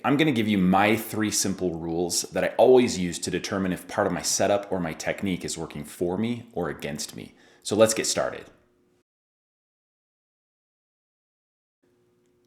I'm going to give you my 3 simple rules that I always use to determine if part of my setup or my technique is working for me or against me. So let's get started.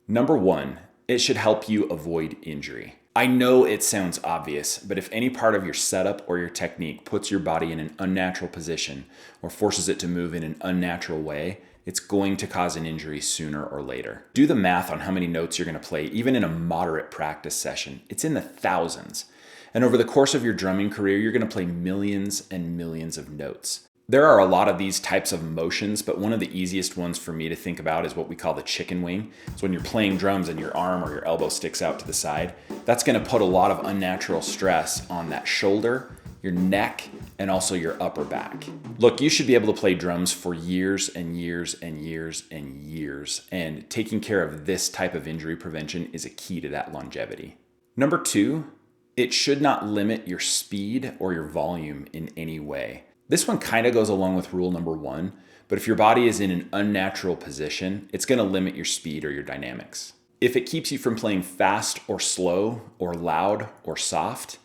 Number 1, it should help you avoid injury. I know it sounds obvious, but if any part of your setup or your technique puts your body in an unnatural position or forces it to move in an unnatural way, it's going to cause an injury sooner or later. Do the math on how many notes you're going to play, even in a moderate practice session. It's in the thousands. And over the course of your drumming career, you're going to play millions and millions of notes. There are a lot of these types of motions, but one of the easiest ones for me to think about is what we call the chicken wing. So when you're playing drums and your arm or your elbow sticks out to the side, that's going to put a lot of unnatural stress on that shoulder, your neck, and also your upper back. Look, you should be able to play drums for years and years and years and years, and taking care of this type of injury prevention is a key to that longevity. Number 2, it should not limit your speed or your volume in any way. This one kind of goes along with rule number 1, but if your body is in an unnatural position, it's going to limit your speed or your dynamics. If it keeps you from playing fast or slow or loud or soft,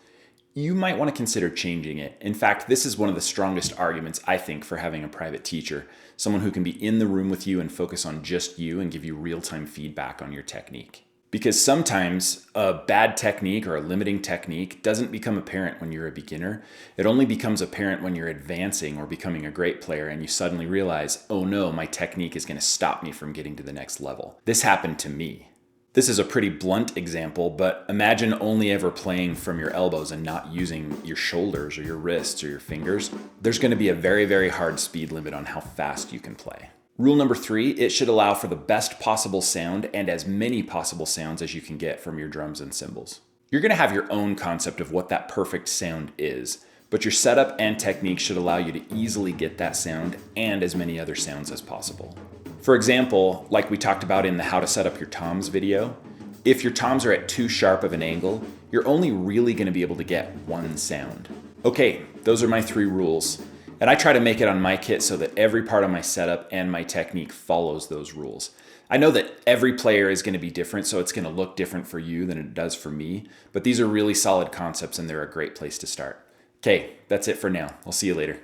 you might want to consider changing it. In fact, this is one of the strongest arguments, I think, for having a private teacher, someone who can be in the room with you and focus on just you and give you real-time feedback on your technique. Because sometimes a bad technique or a limiting technique doesn't become apparent when you're a beginner. It only becomes apparent when you're advancing or becoming a great player and you suddenly realize, oh no, my technique is going to stop me from getting to the next level. This happened to me. This is a pretty blunt example, but imagine only ever playing from your elbows and not using your shoulders or your wrists or your fingers. There's going to be a very, very hard speed limit on how fast you can play. Rule number 3, it should allow for the best possible sound and as many possible sounds as you can get from your drums and cymbals. You're going to have your own concept of what that perfect sound is, but your setup and technique should allow you to easily get that sound and as many other sounds as possible. For example, like we talked about in the How to Set Up Your Toms video, if your toms are at too sharp of an angle, you're only really going to be able to get one sound. Okay, those are my 3 rules. And I try to make it on my kit so that every part of my setup and my technique follows those rules. I know that every player is going to be different, so it's going to look different for you than it does for me, but these are really solid concepts and they're a great place to start. Okay, that's it for now. I'll see you later.